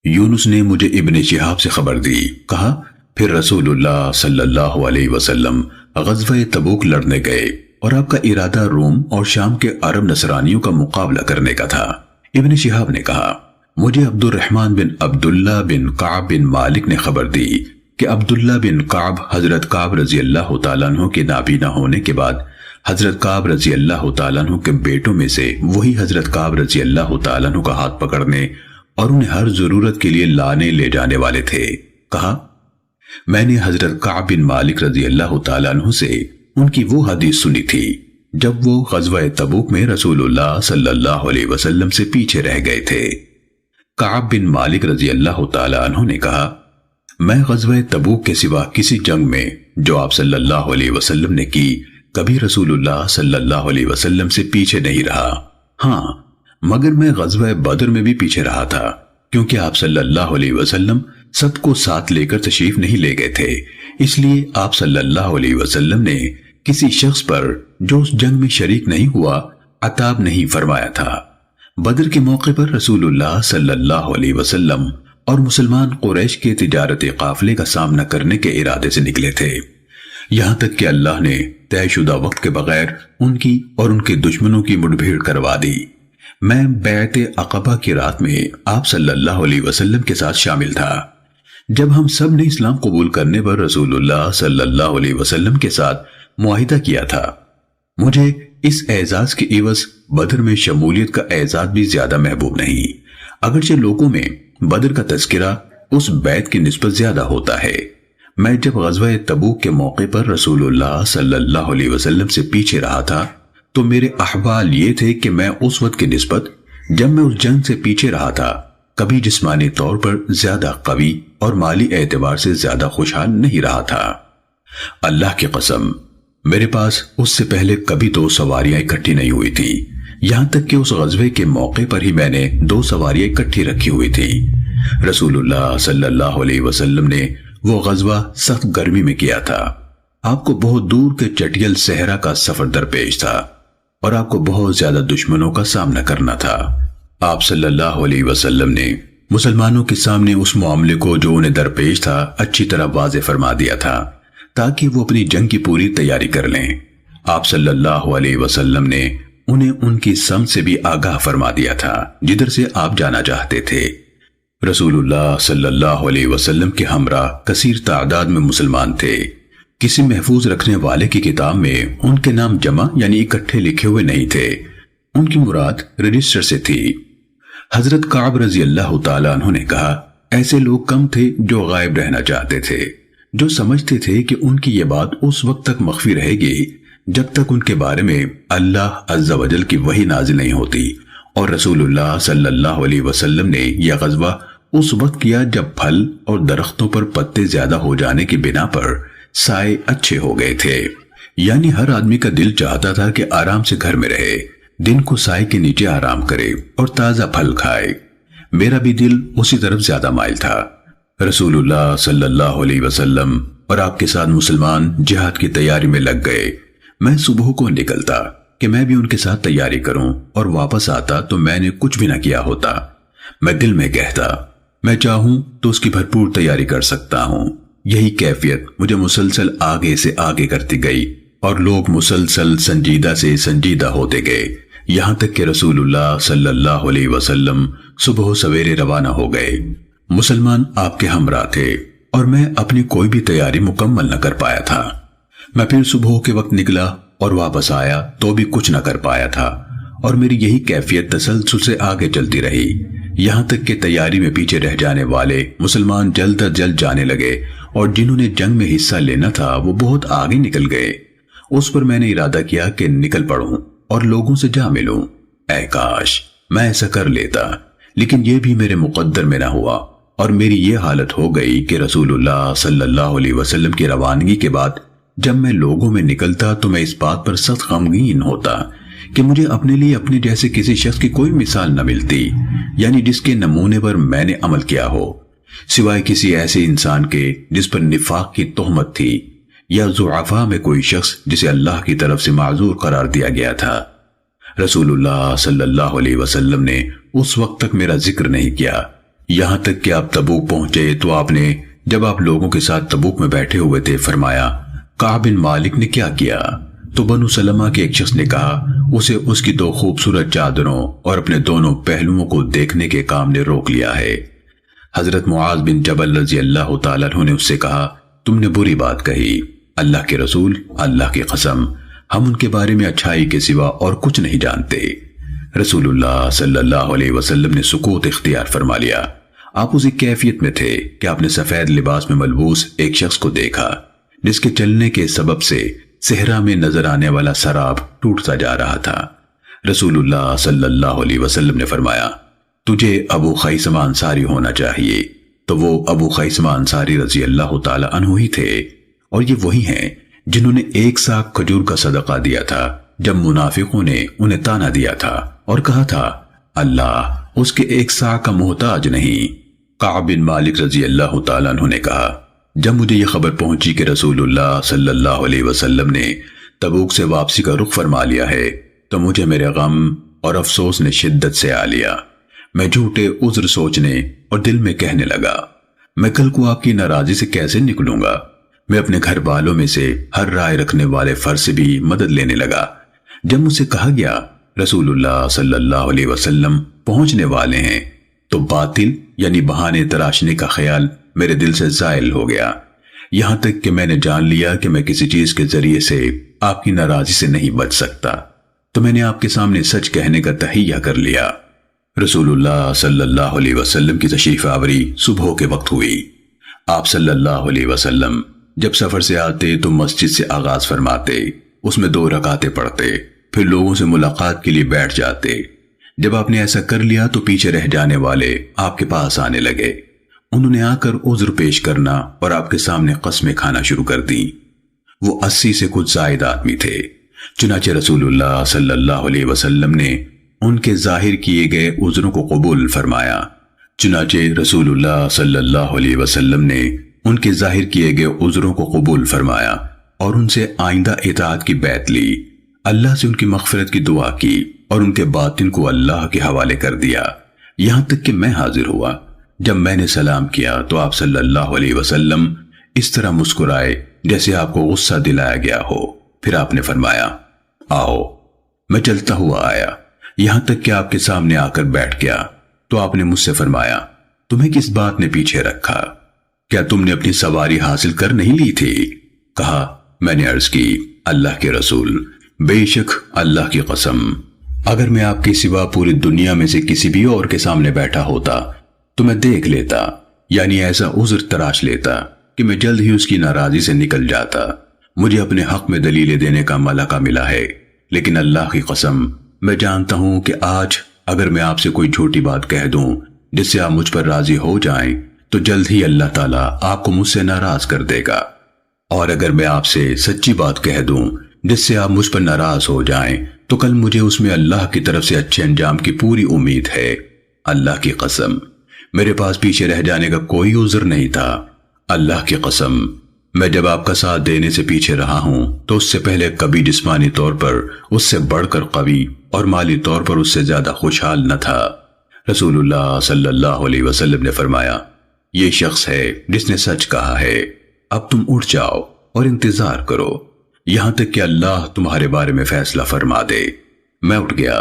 یونس نے مجھے ابن شہاب سے خبر دی، کہا پھر رسول اللہ صلی اللہ علیہ وسلم غزوہ تبوک لڑنے گئے اور آپ کا ارادہ روم اور شام کے عرب نصرانیوں کا مقابلہ کرنے کا تھا۔ ابن شہاب نے کہا مجھے عبد الرحمن بن عبداللہ بن کعب بن مالک نے خبر دی کہ عبداللہ بن کعب حضرت کعب رضی اللہ تعالیٰ عنہ کے نابینا ہونے کے بعد حضرت کعب رضی اللہ تعالیٰ عنہ کے بیٹوں میں سے وہی حضرت کعب رضی اللہ تعالیٰ عنہ کا ہاتھ پکڑنے اور انہیں ہر ضرورت کے لیے لانے لے جانے والے تھے۔ کہا میں نے حضرت کعب بن مالک رضی اللہ تعالیٰ عنہ سے ان کی وہ حدیث سنی تھی جب وہ غزوہ تبوک میں رسول اللہ صلی اللہ علیہ وسلم سے پیچھے رہ گئے تھے۔ کعب بن مالک رضی اللہ تعالیٰ عنہ نے کہا میں غزوہ تبوک کے سوا کسی جنگ میں جو آپ صلی اللہ علیہ وسلم نے کی کبھی رسول اللہ صلی اللہ علیہ وسلم سے پیچھے نہیں رہا، ہاں مگر میں غزوہ بدر میں بھی پیچھے رہا تھا، کیونکہ آپ صلی اللہ علیہ وسلم سب کو ساتھ لے کر تشریف نہیں لے گئے تھے، اس لیے آپ صلی اللہ علیہ وسلم نے کسی شخص پر جو اس جنگ میں شریک نہیں ہوا عتاب نہیں فرمایا تھا۔ بدر کے موقع پر رسول اللہ صلی اللہ علیہ وسلم اور مسلمان قریش کے تجارتی قافلے کا سامنا کرنے کے ارادے سے نکلے تھے، یہاں تک کہ اللہ نے طے شدہ وقت کے بغیر ان کی اور ان کے دشمنوں کی مٹ بھیڑ کروا دی۔ میں بیعت عقبہ کی رات میں آپ صلی اللہ علیہ وسلم کے ساتھ شامل تھا۔ جب ہم سب نے اسلام قبول کرنے پر رسول اللہ صلی اللہ علیہ وسلم کے ساتھ معاہدہ کیا تھا، مجھے اس اعزاز کے عوض بدر میں شمولیت کا اعزاز بھی زیادہ محبوب نہیں، اگرچہ لوگوں میں بدر کا تذکرہ اس بیعت کی نسبت زیادہ ہوتا ہے۔ میں جب غزوہ تبوک کے موقع پر رسول اللہ صلی اللہ علیہ وسلم سے پیچھے رہا تھا تو میرے احوال یہ تھے کہ میں اس وقت کی نسبت جب میں اس جنگ سے پیچھے رہا تھا کبھی جسمانی طور پر زیادہ قوی اور مالی اعتبار سے زیادہ خوشحال نہیں رہا تھا۔ اللہ کی قسم میرے پاس اس سے پہلے کبھی 2 سواریاں اکٹھی نہیں ہوئی تھی، یہاں تک کہ اس غزوے کے موقع پر ہی میں نے 2 سواریاں اکٹھی رکھی ہوئی تھی۔ رسول اللہ صلی اللہ علیہ وسلم نے وہ غزوہ سخت گرمی میں کیا تھا، آپ کو بہت دور کے چٹیل صحرا کا سفر درپیش تھا اور آپ کو بہت زیادہ دشمنوں کا سامنا کرنا تھا۔ آپ صلی اللہ علیہ وسلم نے مسلمانوں کے سامنے اس معاملے کو جو انہیں درپیش تھا اچھی طرح واضح فرما دیا تھا تاکہ وہ اپنی جنگ کی پوری تیاری کر لیں۔ آپ صلی اللہ علیہ وسلم نے انہیں ان کی سمت سے بھی آگاہ فرما دیا تھا جدھر سے آپ جانا چاہتے تھے۔ رسول اللہ صلی اللہ علیہ وسلم کے ہمراہ کثیر تعداد میں مسلمان تھے، کسی محفوظ رکھنے والے کی کتاب میں ان کے نام جمع یعنی اکٹھے لکھے ہوئے نہیں تھے، ان کی مراد رجسٹر سے تھی۔ حضرت کعب رضی اللہ تعالیٰ عنہ نے کہا ایسے لوگ کم تھے جو غائب رہنا چاہتے تھے، جو سمجھتے تھے کہ ان کی یہ بات اس وقت تک مخفی رہے گی جب تک ان کے بارے میں اللہ عز و جل کی وحی نازل نہیں ہوتی، اور رسول اللہ صلی اللہ علیہ وسلم نے یہ غزوہ اس وقت کیا جب پھل اور درختوں پر پتے زیادہ ہو جانے کی بنا پر سائے اچھے ہو گئے تھے، یعنی ہر آدمی کا دل چاہتا تھا کہ آرام سے گھر میں رہے، دن کو سائے کے نیچے آرام کرے اور تازہ پھل کھائے۔ میرا بھی دل اسی طرف زیادہ مائل تھا۔ رسول اللہ صلی اللہ علیہ وسلم اور آپ کے ساتھ مسلمان جہاد کی تیاری میں لگ گئے۔ میں صبح کو نکلتا کہ میں بھی ان کے ساتھ تیاری کروں اور واپس آتا تو میں نے کچھ بھی نہ کیا ہوتا۔ میں دل میں کہتا میں چاہوں تو اس کی بھرپور تیاری کر سکتا ہوں۔ یہی کیفیت مجھے مسلسل آگے سے آگے کرتی گئی اور لوگ مسلسل سنجیدہ سے سنجیدہ ہوتے گئے، یہاں تک کہ رسول اللہ صلی اللہ علیہ وسلم صبح سویرے روانہ ہو گئے۔ مسلمان آپ کے ہمراہ تھے اور میں اپنی کوئی بھی تیاری مکمل نہ کر پایا تھا۔ میں پھر صبح کے وقت نکلا اور واپس آیا تو بھی کچھ نہ کر پایا تھا، اور میری یہی کیفیت تسلسل سے آگے چلتی رہی، یہاں تک کہ تیاری میں پیچھے رہ جانے والے مسلمان جلد از جلد جانے لگے اور جنہوں نے جنگ میں حصہ لینا تھا وہ بہت آگے نکل گئے۔ اس پر میں نے ارادہ کیا کہ نکل پڑوں اور لوگوں سے جا ملوں۔ اے کاش میں ایسا کر لیتا، لیکن یہ بھی میرے مقدر میں نہ ہوا، اور میری یہ حالت ہو گئی کہ رسول اللہ صلی اللہ علیہ وسلم کی روانگی کے بعد جب میں لوگوں میں نکلتا تو میں اس بات پر سخت غمگین ہوتا کہ مجھے اپنے لیے اپنے جیسے کسی شخص کی کوئی مثال نہ ملتی، یعنی جس کے نمونے پر میں نے عمل کیا ہو، سوائے کسی ایسے انسان کے جس پر نفاق کی تہمت تھی، یا ضعفاء میں کوئی شخص جسے اللہ کی طرف سے معذور قرار دیا گیا تھا۔ رسول اللہ صلی اللہ علیہ وسلم نے اس وقت تک میرا ذکر نہیں کیا، یہاں تک کہ آپ تبوک پہنچے تو آپ نے جب آپ لوگوں کے ساتھ تبوک میں بیٹھے ہوئے تھے فرمایا کعب بن مالک نے کیا کیا؟ تو بنو سلمہ کے ایک شخص نے کہا اسے اس کی 2 خوبصورت چادروں اور اپنے دونوں پہلوؤں کو دیکھنے کے کام نے روک لیا ہے۔ حضرت معاذ بن جبل رضی اللہ تعالیٰ عنہ نے اس سے کہا تم نے بری بات کہی، اللہ کے رسول اللہ کی قسم ہم ان کے بارے میں اچھائی کے سوا اور کچھ نہیں جانتے۔ رسول اللہ صلی اللہ علیہ وسلم نے سکوت اختیار فرما لیا۔ آپ اسی کیفیت میں تھے کہ آپ نے سفید لباس میں ملبوس ایک شخص کو دیکھا جس کے چلنے کے سبب سے صحرا میں نظر آنے والا سراب ٹوٹتا جا رہا تھا۔ رسول اللہ صلی اللہ علیہ وسلم نے فرمایا تجھے ابو خیثمہ انصاری ہونا چاہیے، تو وہ ابو خیثمہ انصاری رضی اللہ تعالی عنہ ہی تھے، اور یہ وہی ہیں جنہوں نے 1 ساق کھجور کا صدقہ دیا تھا جب منافقوں نے انہیں تانا دیا تھا اور کہا تھا اللہ اس کے 1 ساق کا محتاج نہیں۔ کعب بن مالک رضی اللہ تعالیٰ عنہ نے کہا جب مجھے یہ خبر پہنچی کہ رسول اللہ صلی اللہ علیہ وسلم نے تبوک سے واپسی کا رخ فرما لیا ہے تو مجھے میرے غم اور افسوس نے شدت سے آ لیا۔ میں جھوٹے عذر سوچنے اور دل میں کہنے لگا میں کل کو آپ کی ناراضی سے کیسے نکلوں گا۔ میں اپنے گھر والوں میں سے ہر رائے رکھنے والے فرد سے بھی مدد لینے لگا۔ جب مجھ سے کہا گیا رسول اللہ صلی اللہ علیہ وسلم پہنچنے والے ہیں تو باطل یعنی بہانے تراشنے کا خیال میرے دل سے زائل ہو گیا، یہاں تک کہ میں نے جان لیا کہ میں کسی چیز کے ذریعے سے آپ کی ناراضی سے نہیں بچ سکتا، تو میں نے آپ کے سامنے سچ کہنے کا تہیہ کر لیا۔ رسول اللہ صلی اللہ علیہ وسلم کی تشریف آوری صبح کے وقت ہوئی۔ آپ صلی اللہ علیہ وسلم جب سفر سے آتے تو مسجد سے آغاز فرماتے، اس میں 2 رکعتیں پڑھتے، پھر لوگوں سے ملاقات کے لیے بیٹھ جاتے۔ جب آپ نے ایسا کر لیا تو پیچھے رہ جانے والے آپ کے پاس آنے لگے۔ انہوں نے آ کر عذر پیش کرنا اور آپ کے سامنے قسمیں کھانا شروع کر دیں۔ وہ 80 سے کچھ زائد آدمی تھے۔ چنانچہ رسول اللہ صلی اللہ علیہ وسلم نے ان کے ظاہر کیے گئے عذروں کو قبول فرمایا۔ چنانچہ رسول اللہ صلی اللہ علیہ وسلم نے ان کے ظاہر کیے گئے عذروں کو قبول فرمایا اور ان سے آئندہ اطاعت کی بیعت لی، اللہ سے ان کی مغفرت کی دعا کی اور ان کے باطن کو اللہ کے حوالے کر دیا، یہاں تک کہ میں حاضر ہوا۔ جب میں نے سلام کیا تو آپ صلی اللہ علیہ وسلم اس طرح مسکرائے جیسے آپ کو غصہ دلایا گیا ہو، پھر آپ نے فرمایا آؤ۔ میں چلتا ہوا آیا، یہاں تک کہ آپ کے سامنے آ کر بیٹھ گیا تو آپ نے مجھ سے فرمایا تمہیں کس بات نے پیچھے رکھا؟ کیا تم نے اپنی سواری حاصل کر نہیں لی تھی؟ کہا میں نے عرض کی اللہ کے رسول بے شک اللہ کی قسم اگر میں آپ کے سوا پوری دنیا میں سے کسی بھی اور کے سامنے بیٹھا ہوتا تو میں دیکھ لیتا، یعنی ایسا عذر تراش لیتا کہ میں جلد ہی اس کی ناراضی سے نکل جاتا۔ مجھے اپنے حق میں دلیلیں دینے کا ملکہ ملا ہے، لیکن اللہ کی قسم میں جانتا ہوں کہ آج اگر میں آپ سے کوئی جھوٹی بات کہہ دوں جس سے آپ مجھ پر راضی ہو جائیں تو جلد ہی اللہ تعالیٰ آپ کو مجھ سے ناراض کر دے گا، اور اگر میں آپ سے سچی بات کہہ دوں جس سے آپ مجھ پر ناراض ہو جائیں تو کل مجھے اس میں اللہ کی طرف سے اچھے انجام کی پوری امید ہے۔ اللہ کی قسم میرے پاس پیچھے رہ جانے کا کوئی عذر نہیں تھا۔ اللہ کی قسم میں جب آپ کا ساتھ دینے سے پیچھے رہا ہوں تو اس سے پہلے کبھی جسمانی طور پر اس سے بڑھ کر قوی اور مالی طور پر اس سے زیادہ خوشحال نہ تھا۔ رسول اللہ صلی اللہ علیہ وسلم نے فرمایا یہ شخص ہے جس نے سچ کہا ہے، اب تم اٹھ جاؤ اور انتظار کرو یہاں تک کہ اللہ تمہارے بارے میں فیصلہ فرما دے۔ میں اٹھ گیا۔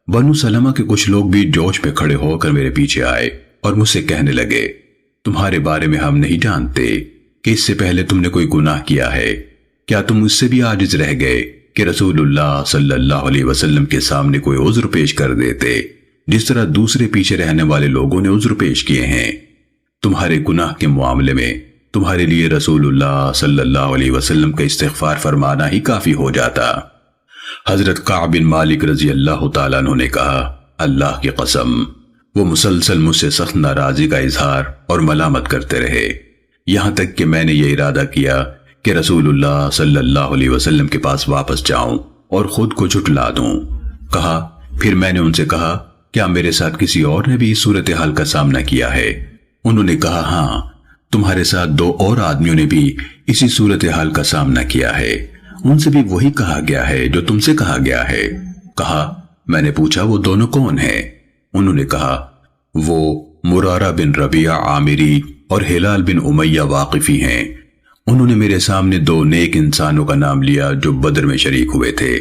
بنو سلمہ کے کچھ لوگ بھی جوش میں کھڑے ہو کر میرے پیچھے آئے اور مجھ سے کہنے لگے تمہارے بارے میں ہم نہیں جانتے کہ اس سے پہلے تم نے کوئی گناہ کیا ہے، کیا تم اس سے بھی عاجز رہ گئے کہ رسول اللہ صلی اللہ علیہ وسلم کے سامنے کوئی عذر پیش کر دیتے جس طرح دوسرے پیچھے رہنے والے لوگوں نے عذر پیش کیے ہیں؟ تمہارے گناہ کے معاملے میں تمہارے لیے رسول اللہ صلی اللہ علیہ وسلم کا استغفار فرمانا ہی کافی ہو جاتا۔ حضرت کعب بن مالک رضی اللہ تعالیٰ عنہ نے کہا اللہ کی قسم وہ مسلسل مجھ سے سخت ناراضی کا اظہار اور ملامت کرتے رہے، یہاں تک کہ میں نے یہ ارادہ کیا کہ رسول اللہ صلی اللہ علیہ وسلم کے پاس واپس جاؤں اور خود کو جھٹلا دوں۔ کہا پھر میں نے ان سے کہا کیا میرے ساتھ کسی اور نے بھی اس صورتحال کا سامنا کیا ہے؟ انہوں نے کہا ہاں تمہارے ساتھ 2 اور آدمیوں نے بھی اسی صورتحال کا سامنا کیا ہے، ان سے بھی وہی کہا گیا ہے جو تم سے کہا گیا ہے۔ کہا میں نے پوچھا وہ دونوں کون ہیں؟ انہوں نے کہا وہ مرارہ بن ربیع عامری اور ہلال بن امیہ واقفی ہیں۔ انہوں نے میرے سامنے دو نیک انسانوں کا نام لیا جو بدر میں شریک ہوئے تھے۔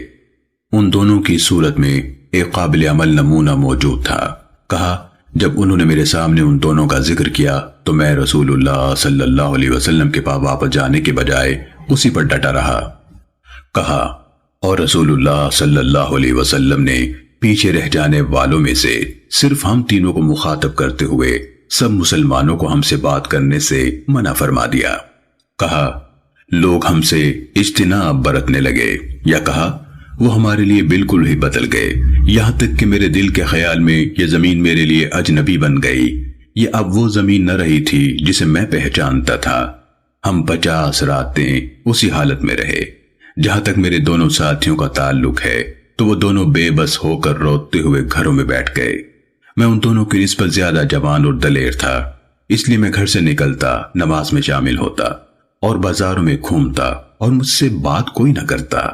ان دونوں کی صورت میں ایک قابل عمل نمونہ موجود تھا۔ کہا جب انہوں نے میرے سامنے ان دونوں کا ذکر کیا تو میں رسول اللہ صلی اللہ علیہ وسلم کے پاس واپس جانے کے بجائے اسی پر ڈٹا رہا۔ کہا اور رسول اللہ صلی اللہ علیہ وسلم نے پیچھے رہ جانے والوں میں سے صرف ہم تینوں کو مخاطب کرتے ہوئے سب مسلمانوں کو ہم سے بات کرنے سے منع فرما دیا۔ کہا لوگ ہم سے اجتناب برتنے لگے، یا کہا وہ ہمارے لیے بالکل ہی بدل گئے، یہاں تک کہ میرے دل کے خیال میں یہ زمین میرے لیے اجنبی بن گئی۔ یہ اب وہ زمین نہ رہی تھی جسے میں پہچانتا تھا۔ ہم 50 راتیں اسی حالت میں رہے۔ جہاں تک میرے دونوں ساتھیوں کا تعلق ہے تو وہ دونوں بے بس ہو کر روتے ہوئے گھروں میں بیٹھ گئے۔ میں ان دونوں کی نسبت زیادہ جوان اور دلیر تھا، اس لیے میں گھر سے نکلتا، نماز میں شامل ہوتا اور بازاروں میں گھومتا اور مجھ سے بات کوئی نہ کرتا۔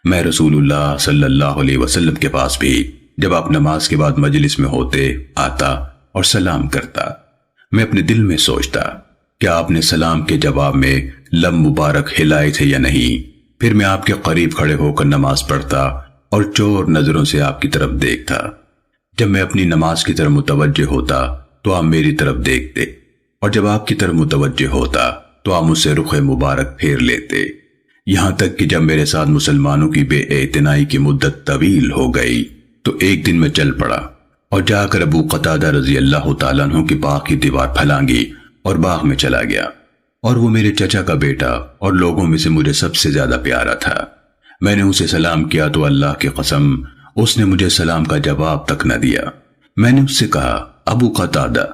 میں رسول اللہ صلی اللہ علیہ وسلم کے پاس بھی جب آپ نماز کے بعد مجلس میں ہوتے آتا اور سلام کرتا۔ میں اپنے دل میں سوچتا کہ آپ نے سلام کے جواب میں لب مبارک ہلائے تھے یا نہیں۔ پھر میں آپ کے قریب کھڑے ہو کر نماز پڑھتا اور چور نظروں سے آپ کی طرف دیکھتا۔ جب میں اپنی نماز کی طرف متوجہ ہوتا تو آپ میری طرف دیکھتے، اور جب آپ کی طرف متوجہ ہوتا تو آپ مجھ سے رخ مبارک پھیر لیتے، یہاں تک کہ جب میرے ساتھ مسلمانوں کی بے اعتنائی کی مدت طویل ہو گئی تو ایک دن میں چل پڑا اور جا کر ابو قتادہ رضی اللہ تعالیٰ عنہ کی باغ کی دیوار پھلانگی اور باغ میں چلا گیا۔ اور وہ میرے چچا کا بیٹا اور لوگوں میں سے مجھے سب سے زیادہ پیارا تھا۔ میں نے اسے سلام کیا تو اللہ کی قسم اس نے مجھے سلام کا جواب تک نہ دیا۔ میں نے اس سے کہا ابو قتادہ،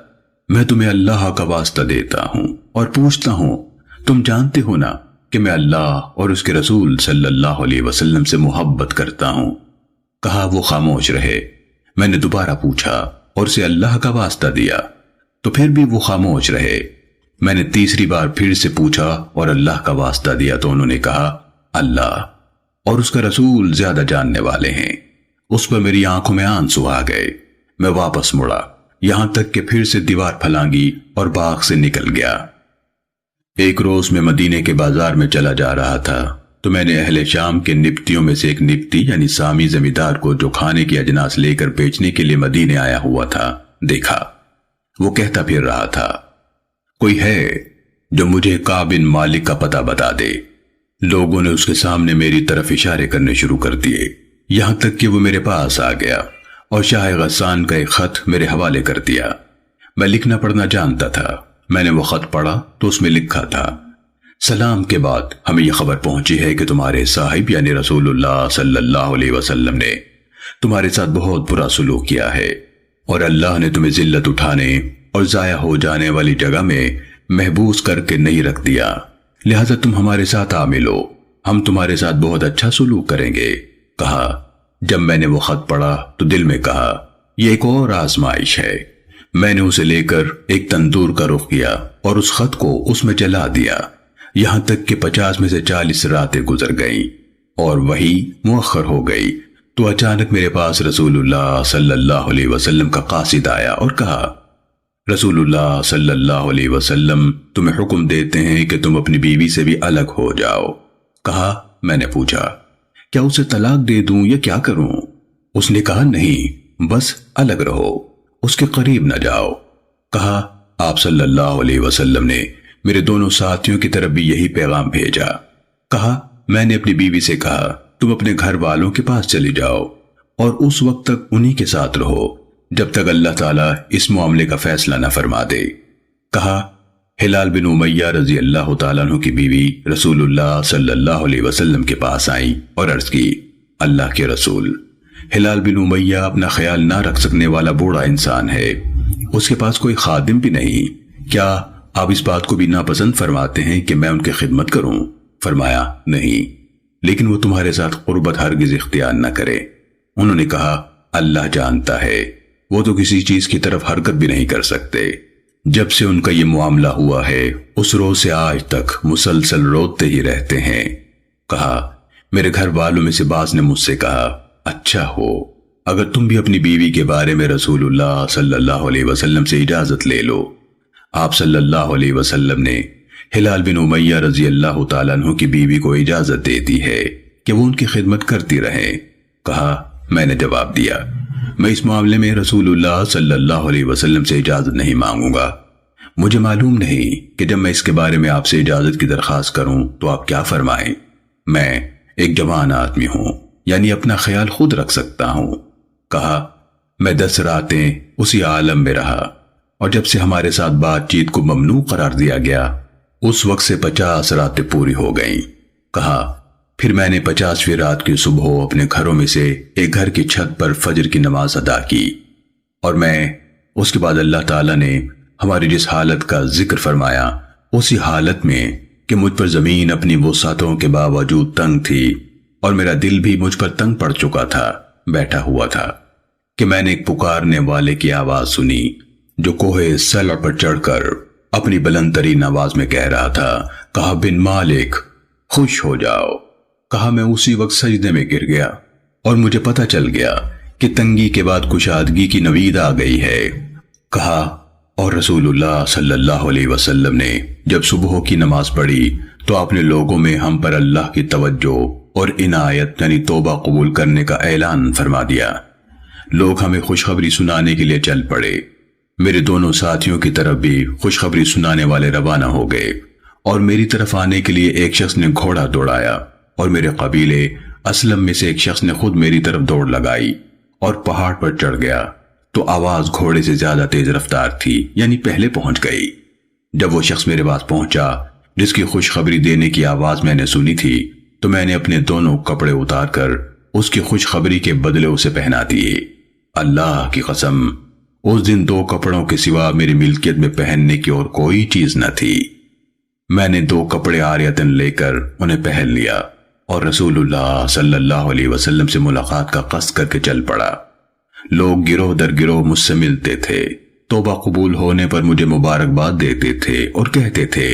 میں تمہیں اللہ کا واسطہ دیتا ہوں اور پوچھتا ہوں، تم جانتے ہو نا کہ میں اللہ اور اس کے رسول صلی اللہ علیہ وسلم سے محبت کرتا ہوں۔ کہا وہ خاموش رہے۔ میں نے دوبارہ پوچھا اور اسے اللہ کا واسطہ دیا تو پھر بھی وہ خاموش رہے۔ میں نے تیسری بار پھر سے پوچھا اور اللہ کا واسطہ دیا تو انہوں نے کہا اللہ اور اس کا رسول زیادہ جاننے والے ہیں۔ اس پر میری آنکھوں میں آنسو آ گئے۔ میں واپس مڑا، یہاں تک کہ پھر سے دیوار پھلانگی اور باغ سے نکل گیا۔ ایک روز میں مدینے کے بازار میں چلا جا رہا تھا تو میں نے اہل شام کے نبتیوں میں سے ایک نبتی یعنی سامی زمیندار کو جو کھانے کی اجناس لے کر بیچنے کے لیے مدینے آیا ہوا تھا دیکھا۔ وہ کہتا پھر رہا تھا، کوئی ہے جو مجھے کعب بن مالک کا پتہ بتا دے۔ لوگوں نے اس کے سامنے میری طرف اشارے کرنے شروع کر دیے، یہاں تک کہ وہ میرے پاس آ گیا اور شاہ غسان کا ایک خط میرے حوالے کر دیا۔ میں لکھنا پڑھنا جانتا تھا۔ میں نے وہ خط پڑھا تو اس میں لکھا تھا، سلام کے بعد ہمیں یہ خبر پہنچی ہے کہ تمہارے صاحب یعنی رسول اللہ صلی اللہ علیہ وسلم نے تمہارے ساتھ بہت برا سلوک کیا ہے، اور اللہ نے تمہیں ذلت اٹھانے اور ضائع ہو جانے والی جگہ میں محبوس کر کے نہیں رکھ دیا، لہذا تم ہمارے ساتھ آ ملو، ہم تمہارے ساتھ بہت اچھا سلوک کریں گے۔ کہا جب میں نے وہ خط پڑھا تو دل میں کہا یہ ایک اور آزمائش ہے۔ میں نے اسے لے کر ایک تندور کا رخ کیا اور اس خط کو اس میں جلا دیا، یہاں تک کہ 50 میں سے 40 راتیں گزر گئیں اور وہی مؤخر ہو گئی تو اچانک میرے پاس رسول اللہ صلی اللہ علیہ وسلم کا قاصد آیا اور کہا، رسول اللہ صلی اللہ علیہ وسلم تمہیں حکم دیتے ہیں کہ تم اپنی بیوی سے بھی الگ ہو جاؤ۔ کہا میں نے پوچھا کیا اسے طلاق دے دوں یا کیا کروں؟ اس نے کہا نہیں، بس الگ رہو، اس کے قریب نہ جاؤ۔ کہا آپ صلی اللہ علیہ وسلم نے میرے دونوں ساتھیوں کی طرف بھی یہی پیغام بھیجا۔ کہا میں نے اپنی بیوی سے کہا تم اپنے گھر والوں کے پاس چلی جاؤ اور اس وقت تک انہی کے ساتھ رہو جب تک اللہ تعالیٰ اس معاملے کا فیصلہ نہ فرما دے۔ کہا ہلال بن امیہ رضی اللہ تعالیٰ عنہ کی بیوی رسول اللہ صلی اللہ علیہ وسلم کے پاس آئیں اور عرض کی، اللہ کے رسول، ہلال بن امیہ اپنا خیال نہ رکھ سکنے والا بوڑھا انسان ہے، اس کے پاس کوئی خادم بھی نہیں، کیا آپ اس بات کو بھی ناپسند فرماتے ہیں کہ میں ان کی خدمت کروں؟ فرمایا نہیں، لیکن وہ تمہارے ساتھ قربت ہرگز اختیار نہ کرے۔ انہوں نے کہا اللہ جانتا ہے، وہ تو کسی چیز کی طرف حرکت بھی نہیں کر سکتے۔ جب سے ان کا یہ معاملہ ہوا ہے اس روز سے آج تک مسلسل روتے ہی رہتے ہیں۔ کہا میرے گھر والوں میں سے بعض نے مجھ سے کہا اچھا ہو اگر تم بھی اپنی بیوی کے بارے میں رسول اللہ صلی اللہ علیہ وسلم سے اجازت لے لو۔ آپ صلی اللہ علیہ وسلم نے ہلال بن امیہ رضی اللہ تعالیٰ عنہ کی بیوی کو اجازت دے دی ہے کہ وہ ان کی خدمت کرتی رہیں۔ کہا، میں نے جواب دیا، میں اس معاملے میں رسول اللہ صلی اللہ علیہ وسلم سے اجازت نہیں مانگوں گا۔ مجھے معلوم نہیں کہ جب میں اس کے بارے میں آپ سے اجازت کی درخواست کروں تو آپ کیا فرمائیں۔ میں ایک جوان آدمی ہوں، یعنی اپنا خیال خود رکھ سکتا ہوں۔ کہا، میں 10 راتیں اسی عالم میں رہا، اور جب سے ہمارے ساتھ بات چیت کو ممنوع قرار دیا گیا اس وقت سے 50 راتیں پوری ہو گئیں۔ کہا، پھر میں نے 50ویں رات کی صبح اپنے گھروں میں سے ایک گھر کی چھت پر فجر کی نماز ادا کی، اور میں اس کے بعد اللہ تعالیٰ نے ہماری جس حالت کا ذکر فرمایا اسی حالت میں کہ مجھ پر زمین اپنی وسعتوں کے باوجود تنگ تھی اور میرا دل بھی مجھ پر تنگ پڑ چکا تھا، بیٹھا ہوا تھا کہ میں نے ایک پکارنے والے کی آواز سنی جو کوہ سلع پر چڑھ کر اپنی بلند ترین آواز میں کہہ رہا تھا، کہا، بن مالک خوش ہو جاؤ۔ کہا، میں اسی وقت سجدے میں گر گیا اور مجھے پتہ چل گیا کہ تنگی کے بعد کشادگی کی نوید آ گئی ہے۔ کہا، اور رسول اللہ صلی اللہ علیہ وسلم نے جب صبح کی نماز پڑھی تو آپ نے لوگوں میں ہم پر اللہ کی توجہ اور عنایت یعنی توبہ قبول کرنے کا اعلان فرما دیا۔ لوگ ہمیں خوشخبری سنانے کے لیے چل پڑے۔ میرے دونوں ساتھیوں کی طرف بھی خوشخبری سنانے والے روانہ ہو گئے، اور میری طرف آنے کے لیے ایک شخص نے گھوڑا دوڑایا، اور میرے قبیلے اسلم میں سے ایک شخص نے خود میری طرف دوڑ لگائی اور پہاڑ پر چڑھ گیا تو آواز گھوڑے سے زیادہ تیز رفتار تھی، یعنی پہلے پہنچ گئی۔ جب وہ شخص میرے پاس پہنچا جس کی خوشخبری دینے کی آواز میں نے سنی تھی تو میں نے اپنے دونوں کپڑے اتار کر اس کی خوشخبری کے بدلے اسے پہنا دیے۔ اللہ کی قسم، اس دن 2 کپڑوں کے سوا میری ملکیت میں پہننے کی اور کوئی چیز نہ تھی۔ میں نے 2 کپڑے عاریتاً لے کر انہیں پہن لیا اور رسول اللہ صلی اللہ علیہ وسلم سے ملاقات کا قصد کر کے چل پڑا۔ لوگ گروہ در گروہ مجھ سے ملتے تھے، توبہ قبول ہونے پر مجھے مبارکباد دیتے تھے اور کہتے تھے،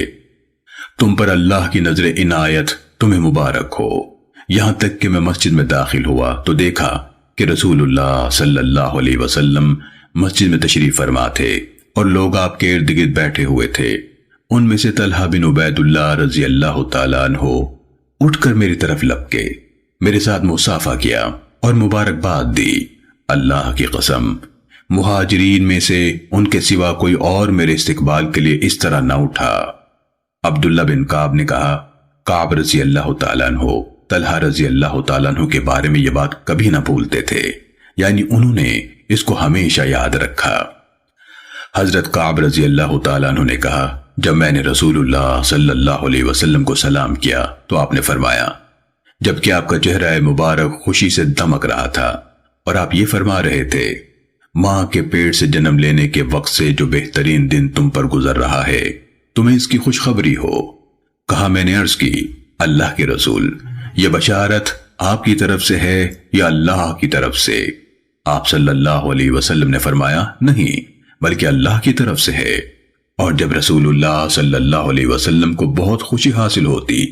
تم پر اللہ کی نظر عنایت، تمہیں مبارک ہو۔ یہاں تک کہ میں مسجد میں داخل ہوا تو دیکھا کہ رسول اللہ صلی اللہ علیہ وسلم مسجد میں تشریف فرما تھے اور لوگ آپ کے ارد گرد بیٹھے ہوئے تھے۔ ان میں سے طلحہ بن عبید اللہ رضی اللہ تعالیٰ عنہ اٹھ کر میری طرف لپکے، میرے ساتھ مصافحہ کیا اور مبارکباد دی۔ اللہ کی قسم، مہاجرین میں سے ان کے سوا کوئی اور میرے استقبال کے لیے اس طرح نہ اٹھا۔ عبداللہ بن کعب نے کہا، کعب رضی اللہ تعالیٰ عنہ طلحہ رضی اللہ تعالیٰ عنہ کے بارے میں یہ بات کبھی نہ بھولتے تھے، یعنی انہوں نے اس کو ہمیشہ یاد رکھا۔ حضرت کعب رضی اللہ تعالیٰ عنہ نے کہا، جب میں نے رسول اللہ صلی اللہ علیہ وسلم کو سلام کیا تو آپ نے فرمایا، جبکہ آپ کا چہرہ مبارک خوشی سے دمک رہا تھا اور آپ یہ فرما رہے تھے، ماں کے پیٹ سے جنم لینے کے وقت سے جو بہترین دن تم پر گزر رہا ہے تمہیں اس کی خوشخبری ہو۔ کہا، میں نے عرض کی، اللہ کے رسول، یہ بشارت آپ کی طرف سے ہے یا اللہ کی طرف سے؟ آپ صلی اللہ علیہ وسلم نے فرمایا، نہیں بلکہ اللہ کی طرف سے ہے۔ اور جب رسول اللہ صلی اللہ علیہ وسلم کو بہت خوشی حاصل ہوتی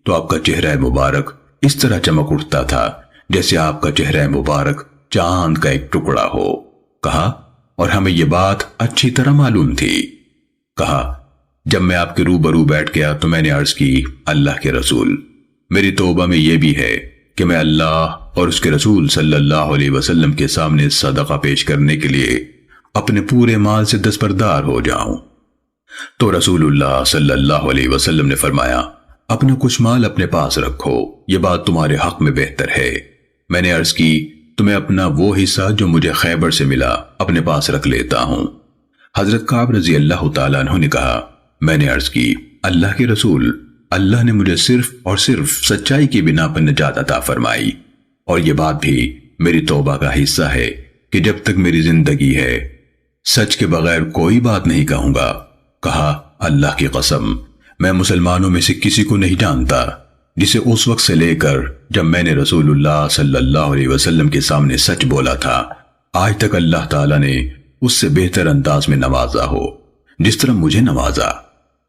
تو آپ کا چہرہ مبارک اس طرح چمک اٹھتا تھا جیسے آپ کا چہرہ مبارک چاند کا ایک ٹکڑا ہو۔ کہا، اور ہمیں یہ بات اچھی طرح معلوم تھی۔ کہا، جب میں آپ کے روبرو بیٹھ گیا تو میں نے عرض کی، اللہ کے رسول، میری توبہ میں یہ بھی ہے کہ میں اللہ اور اس کے رسول صلی اللہ علیہ وسلم کے سامنے صدقہ پیش کرنے کے لیے اپنے پورے مال سے دستبردار ہو جاؤں۔ تو رسول اللہ صلی اللہ علیہ وسلم نے فرمایا، اپنا کچھ مال اپنے پاس رکھو، یہ بات تمہارے حق میں بہتر ہے۔ میں نے عرض کی، تمہیں اپنا وہ حصہ جو مجھے خیبر سے ملا اپنے پاس رکھ لیتا ہوں۔ حضرت کعب رضی اللہ تعالیٰ عنہ نے کہا، میں نے عرض کی، اللہ کے رسول، اللہ نے مجھے صرف اور صرف سچائی کی بنا پر نجات عطا فرمائی، اور یہ بات بھی میری توبہ کا حصہ ہے کہ جب تک میری زندگی ہے سچ کے بغیر کوئی بات نہیں کہوں گا۔ کہا، اللہ کی قسم، میں مسلمانوں میں سے کسی کو نہیں جانتا جسے اس وقت سے لے کر جب میں نے رسول اللہ صلی اللہ علیہ وسلم کے سامنے سچ بولا تھا آج تک اللہ تعالیٰ نے اس سے بہتر انداز میں نوازا ہو جس طرح مجھے نوازا۔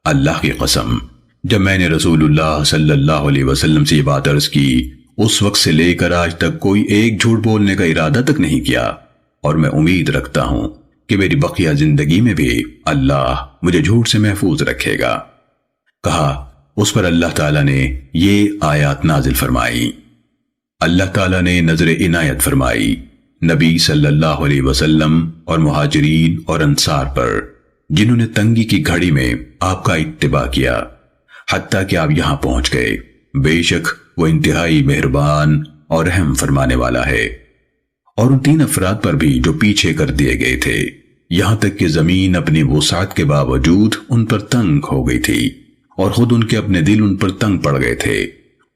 اللہ کی قسم، جب میں نے رسول اللہ صلی اللہ علیہ وسلم سے یہ بات عرض کی اس وقت سے لے کر آج تک کوئی ایک جھوٹ بولنے کا ارادہ تک نہیں کیا، اور میں امید رکھتا ہوں کہ میری بقیہ زندگی میں بھی اللہ مجھے جھوٹ سے محفوظ رکھے گا۔ کہا اس پر اللہ تعالیٰ نے یہ آیات نازل فرمائی۔ اللہ تعالیٰ نے نظر عنایت فرمائی نبی صلی اللہ علیہ وسلم اور مہاجرین اور انصار پر، جنہوں نے تنگی کی گھڑی میں آپ کا اتباع کیا حتیٰ کہ آپ یہاں پہنچ گئے۔ بے شک وہ انتہائی مہربان اور رحم فرمانے والا ہے۔ اور ان 3 افراد پر بھی جو پیچھے کر دیے گئے تھے، یہاں تک کہ زمین اپنی وسعت کے باوجود ان پر تنگ ہو گئی تھی، اور خود ان کے اپنے دل ان پر تنگ پڑ گئے تھے،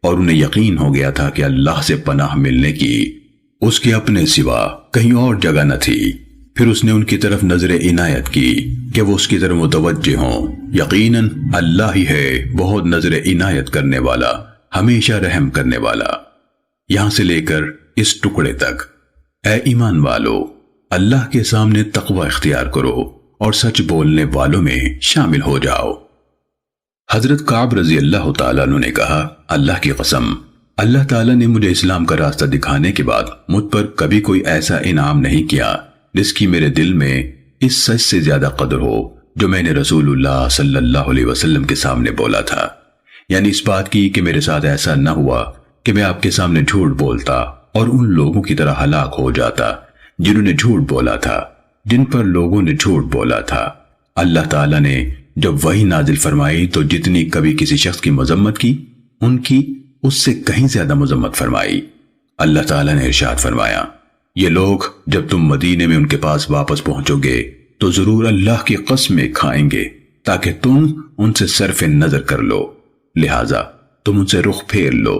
اور انہیں یقین ہو گیا تھا کہ اللہ سے پناہ ملنے کی اس کے اپنے سوا کہیں اور جگہ نہ تھی۔ پھر اس نے ان کی طرف نظر عنایت کی کہ وہ اس کی طرف متوجہ ہوں۔ یقیناً اللہ ہی ہے بہت نظر عنایت کرنے والا، ہمیشہ رحم کرنے والا۔ یہاں سے لے کر اس ٹکڑے تک، اے ایمان والو، اللہ کے سامنے تقوی اختیار کرو اور سچ بولنے والوں میں شامل ہو جاؤ۔ حضرت کعب رضی اللہ تعالیٰ عنہ نے کہا، اللہ کی قسم، اللہ تعالیٰ نے مجھے اسلام کا راستہ دکھانے کے بعد مجھ پر کبھی کوئی ایسا انعام نہیں کیا جس کی میرے دل میں اس سچ سے زیادہ قدر ہو جو میں نے رسول اللہ صلی اللہ علیہ وسلم کے سامنے بولا تھا، یعنی اس بات کی کہ میرے ساتھ ایسا نہ ہوا کہ میں آپ کے سامنے جھوٹ بولتا اور ان لوگوں کی طرح ہلاک ہو جاتا جنہوں نے جھوٹ بولا تھا، جن پر لوگوں نے جھوٹ بولا تھا۔ اللہ تعالیٰ نے جب وحی نازل فرمائی تو جتنی کبھی کسی شخص کی مذمت کی، ان کی اس سے کہیں زیادہ مذمت فرمائی۔ اللہ تعالیٰ نے ارشاد فرمایا، یہ لوگ جب تم مدینے میں ان کے پاس واپس پہنچو گے تو ضرور اللہ کی قسمیں کھائیں گے تاکہ تم ان سے صرف نظر کر لو، لہٰذا تم ان سے رخ پھیر لو۔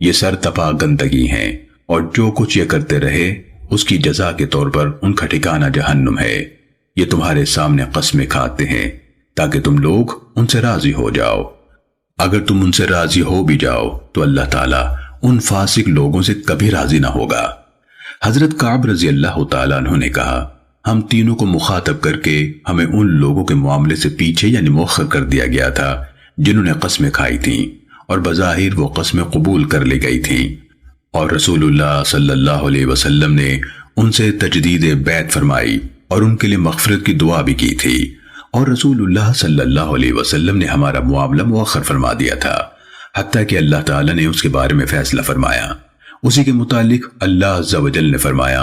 یہ سر تپا گندگی ہیں، اور جو کچھ یہ کرتے رہے اس کی جزا کے طور پر ان کا ٹھکانہ جہنم ہے۔ یہ تمہارے سامنے قسمیں کھاتے ہیں تاکہ تم لوگ ان سے راضی ہو جاؤ۔ اگر تم ان سے راضی ہو بھی جاؤ تو اللہ تعالیٰ ان فاسق لوگوں سے کبھی راضی نہ ہوگا۔ حضرت کعب رضی اللہ تعالیٰ عنہ نے کہا، ہم تینوں کو مخاطب کر کے ہمیں ان لوگوں کے معاملے سے پیچھے یعنی مؤخر کر دیا گیا تھا جنہوں نے قسمیں کھائی تھیں، اور بظاہر وہ قسمیں قبول کر لی گئی تھیں، اور رسول اللہ صلی اللہ علیہ وسلم نے ان سے تجدید بیعت فرمائی اور ان کے لیے مغفرت کی دعا بھی کی تھی، اور رسول اللہ صلی اللہ علیہ وسلم نے ہمارا معاملہ مؤخر فرما دیا تھا حتیٰ کہ اللہ تعالیٰ نے اس کے بارے میں فیصلہ فرمایا۔ اسی کے متعلق اللہ عز و جل نے فرمایا،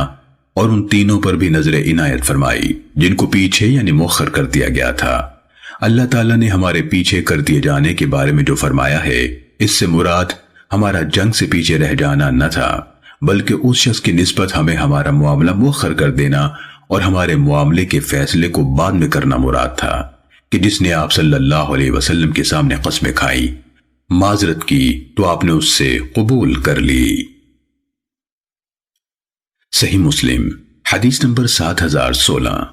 اور ان تینوں پر بھی نظر عنایت فرمائی جن کو پیچھے یعنی مؤخر کر دیا گیا تھا۔ اللہ تعالیٰ نے ہمارے پیچھے کر دیے جانے کے بارے میں جو فرمایا ہے، اس سے مراد ہمارا جنگ سے پیچھے رہ جانا نہ تھا، بلکہ اس شخص کی نسبت ہمیں ہمارا معاملہ مؤخر کر دینا اور ہمارے معاملے کے فیصلے کو بعد میں کرنا مراد تھا، کہ جس نے آپ صلی اللہ علیہ وسلم کے سامنے قسمیں کھائی، معذرت کی تو آپ نے اس سے قبول کر لی۔ صحیح مسلم حدیث نمبر 7016۔